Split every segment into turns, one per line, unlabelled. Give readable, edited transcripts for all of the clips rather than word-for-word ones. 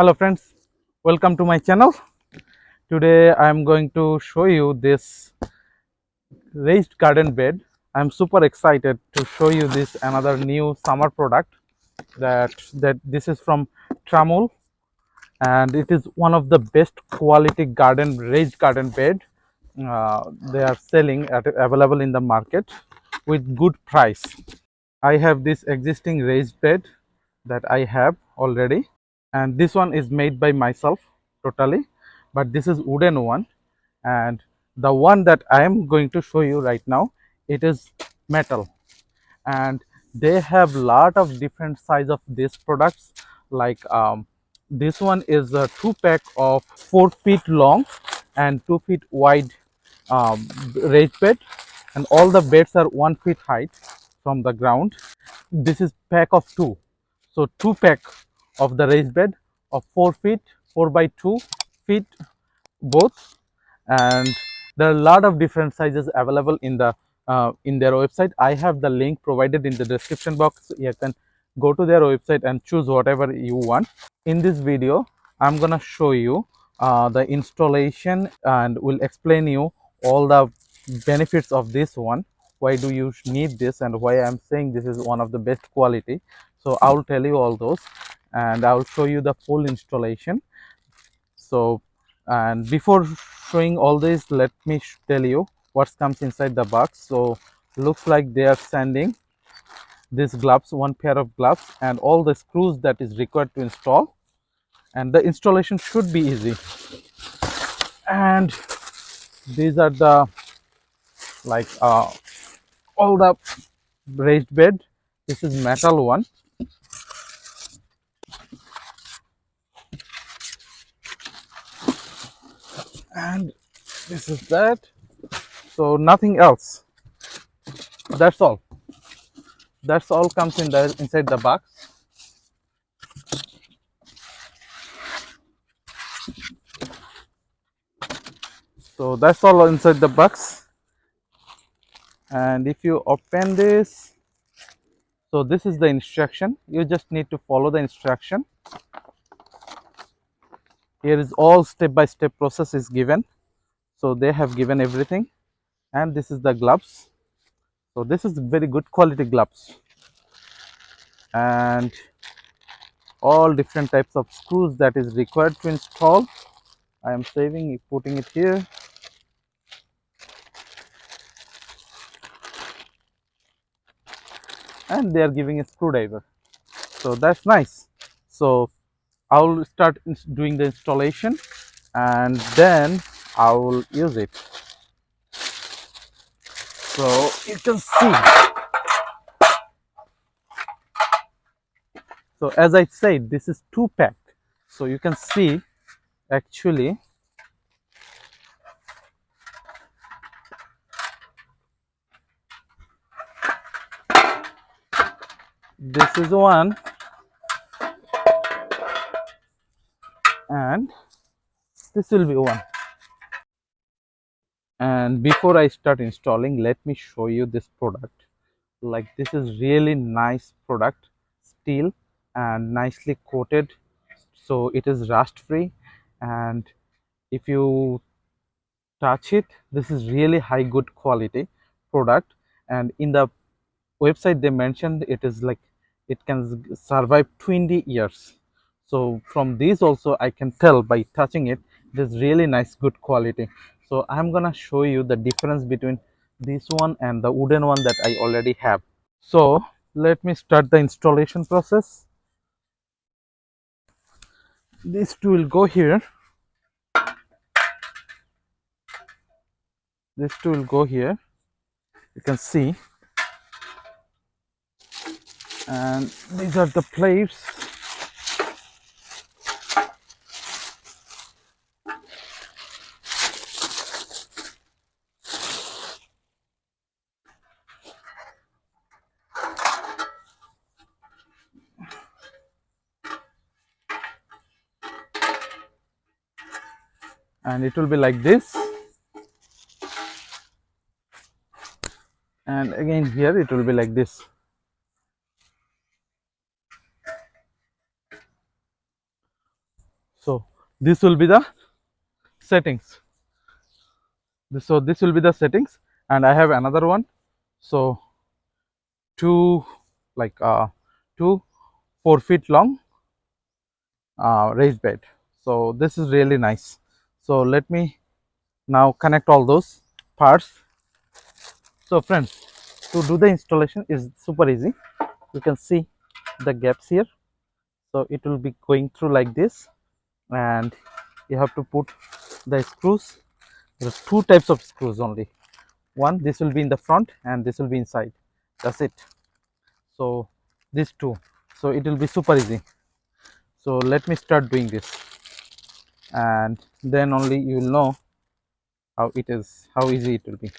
Hello friends, welcome to my channel. Today I am going to show you this raised garden bed. I am super excited to show you this another new summer product that this is from TraMull, and it is one of the best quality raised garden bed they are selling available in the market with good price. I have this existing raised bed that I have already, and this one is made by myself totally, but this is wooden one, and the one that I am going to show you right now, it is metal. And they have lot of different size of these products, like this one is a 2 pack of 4 feet long and 2 feet wide raised bed, and all the beds are 1 feet height from the ground. This is pack of two, so 2 pack of the raised bed of 4 feet, 4 by 2 feet both. And there are a lot of different sizes available in their website. I have the link provided in the description box. You can go to their website and choose whatever you want. In this video I'm gonna show you the installation, and will explain you all the benefits of this one, why do you need this, and why I'm saying this is one of the best quality. So I'll tell you all those, and I'll show you the full installation. So, and before showing all this, let me tell you what comes inside the box. So looks like they are sending these gloves, one pair of gloves, and all the screws that is required to install, and the installation should be easy. And these are the like all the raised bed. This is metal one, and this is that. So nothing else, that's all. That's all comes in the inside the box. So that's all inside the box. And if you open this, so this is the instruction. You just need to follow the instruction. Here is all step-by-step process is given. So they have given everything. And this is the gloves. So this is very good quality gloves, and all different types of screws that is required to install. I am putting it here. And they are giving a screwdriver, so that's nice. So I will start doing the installation, and then I will use it. So you can see, so as I said, this is 2 pack. So you can see, actually this is one, and this will be one. And before I start installing, let me show you this product. Like, this is really nice product, steel and nicely coated, so it is rust free. And if you touch it, this is really high good quality product. And in the website they mentioned it is like it can survive 20 years. So from this also I can tell by touching it, it is really nice good quality. So I'm gonna show you the difference between this one and the wooden one that I already have. So let me start the installation process. This two will go here, this two will go here, you can see. And these are the plates. And it will be like this, and again here it will be like this. this will be the settings. So this will be the settings, and I have another one. So two, like two 4 feet long raised bed. So this is really nice. So let me now connect all those parts. So friends, to do the installation is super easy. You can see the gaps here. So it will be going through like this, and you have to put the screws. There's two types of screws only. One, this will be in the front, and this will be inside. That's it. So these two. So it will be super easy. So let me start doing this, and then only you will know how it is, how easy it will be.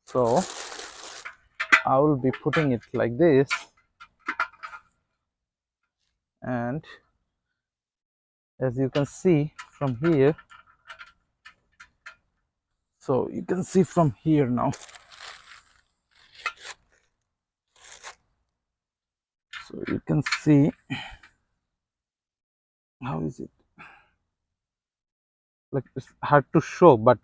So I will be putting it like this, and as you can see from here, so you can see from here now. So you can see, how is it? Like, it's hard to show, but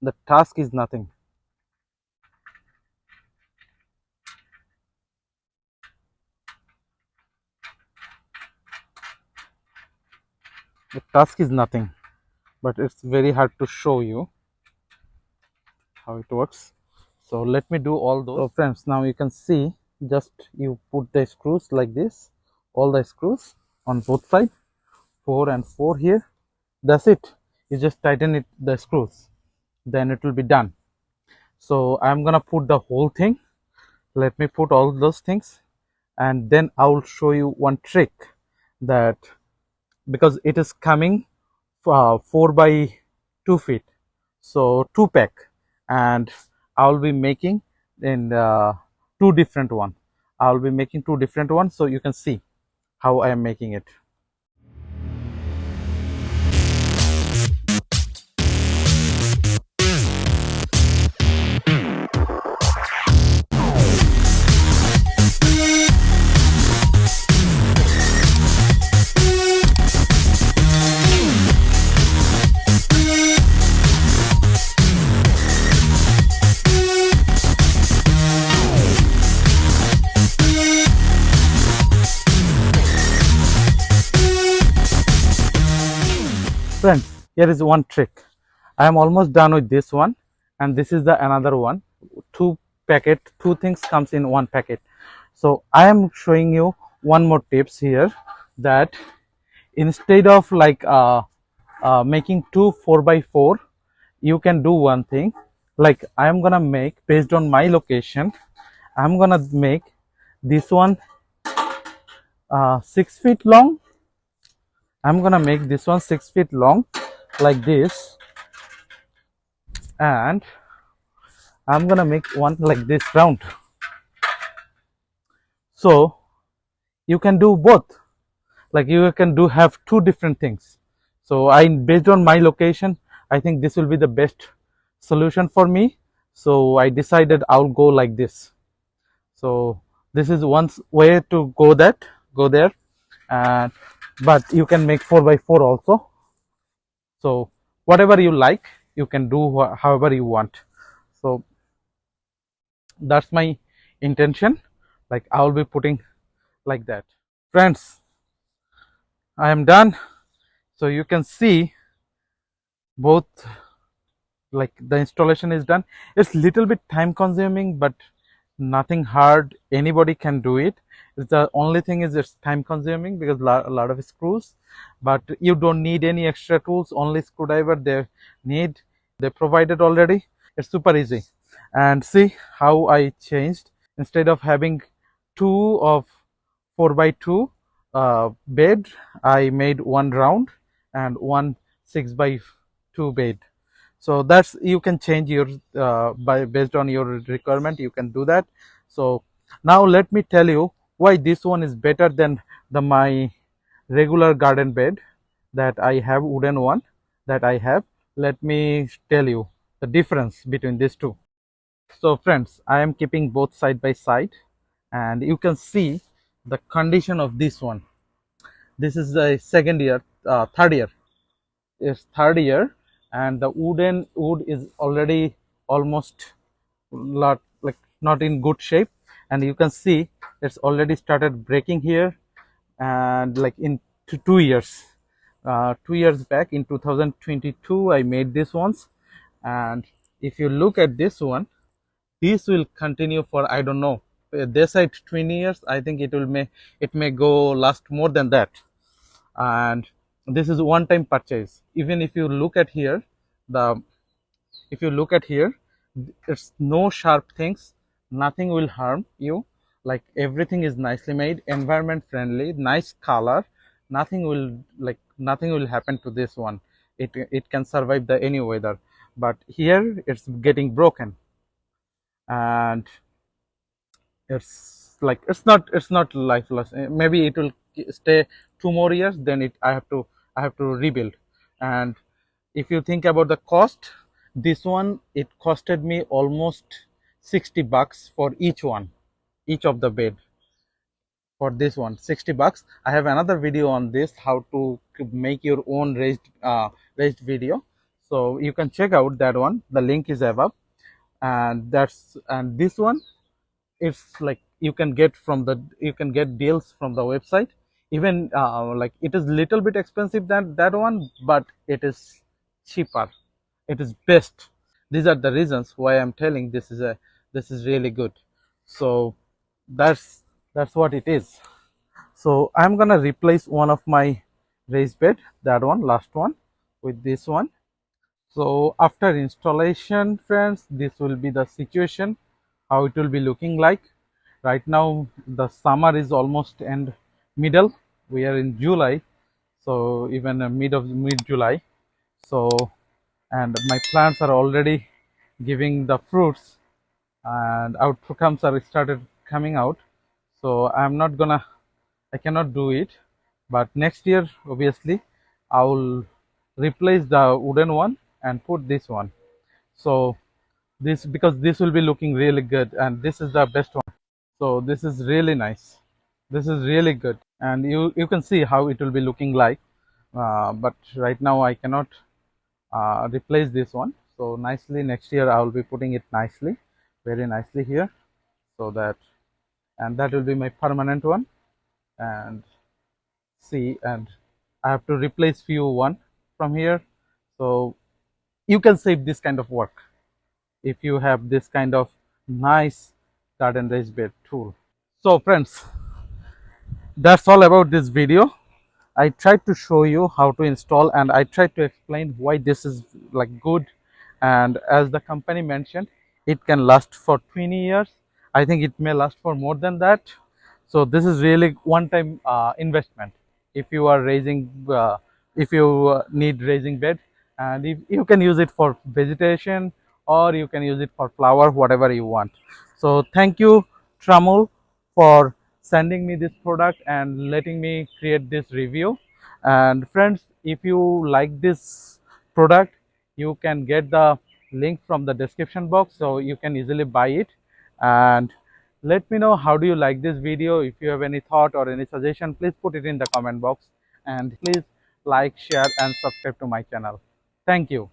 the task is nothing. The task is nothing, but it's very hard to show you how it works. So let me do all those. So friends, now you can see, just you put the screws like this, all the screws on both sides, 4 and 4 here. That's it. You just tighten it, the screws, then it will be done. So I'm gonna put the whole thing. Let me put all those things, and then I will show you one trick, that because it is coming 4 by 2 feet, so 2 pack, and I will be making in two different one. I will be making two different ones, so you can see how I am making it. Friends, here is one trick. I am almost done with this one, and this is the another one. Two packet, two things comes in one packet. So I am showing you one more tips here, that instead of like making two 4 by 4, you can do one thing. Like, I am gonna make, based on my location, I'm gonna make this one 6 feet long. I'm gonna make this one 6 feet long like this, and I'm gonna make one like this round. So you can do both, like you can do have two different things. So I, based on my location, I think this will be the best solution for me. So I decided I'll go like this. So this is one way to go there, and but you can make 4 by 4 also. So whatever you like, you can do however you want. So that's my intention, like I will be putting like that. Friends, I am done. So you can see both, like the installation is done. It's little bit time consuming, but nothing hard, anybody can do it. The only thing is it's time consuming because a lot of screws, but you don't need any extra tools, only screwdriver they provided already. It's super easy. And see how I changed, instead of having two of 4 by 2 bed, I made one round and one 6 by 2 bed. So that's, you can change your based on your requirement, you can do that. So now let me tell you why this one is better than my regular garden bed that I have, wooden one that I have. Let me tell you the difference between these two. So friends, I am keeping both side by side, and you can see the condition of this one. This is the second year, third year. It's third year, and the wood is already almost lot like not in good shape, and you can see it's already started breaking here. And like in 2 years, 2 years back in 2022 I made this ones. And if you look at this one, this will continue for, I don't know, they said 20 years. I think it may go last more than that. And this is one time purchase. Even if you look at here, the if you look at here, it's no sharp things, nothing will harm you. Like everything is nicely made, environment friendly, nice color, nothing will happen to this one. It can survive the any weather. But here it's getting broken, and it's not lifeless. Maybe it will stay 2 more years, then I have to rebuild. And if you think about the cost, this one, it costed me almost $60 for each of the bed. For this one, $60. I have another video on this, how to make your own raised video, so you can check out that one. The link is above. And this one, it's like you can get deals from the website. Even like it is little bit expensive than that one, but it is cheaper, it is best. These are the reasons why I'm telling this is really good. So that's what it is. So I'm gonna replace one of my raised bed, that one, last one, with this one. So after installation, friends, this will be the situation, how it will be looking like. Right now the summer is almost end middle, we are in July, so even mid July. So, and my plants are already giving the fruits, and outcomes are started coming out. So I cannot do it. But next year obviously I will replace the wooden one and put this one. So this, because this will be looking really good, and this is the best one. So this is really nice, this is really good, and you can see how it will be looking like. But right now I cannot replace this one. So nicely next year I will be putting it nicely, very nicely here, so that, and that will be my permanent one. And see, and I have to replace few one from here. So you can save this kind of work if you have this kind of nice garden raised bed tool. So friends, that's all about this video. I tried to show you how to install, and I tried to explain why this is like good. And as the company mentioned, it can last for 20 years. I think it may last for more than that. So this is really one time investment. If you are if you need raising bed, and if you can use it for vegetation, or you can use it for flower, whatever you want. So thank you, TraMull, for sending me this product and letting me create this review. And friends, if you like this product, you can get the link from the description box, so you can easily buy it. And let me know how do you like this video. If you have any thought or any suggestion, please put it in the comment box, and please like, share and subscribe to my channel. Thank you.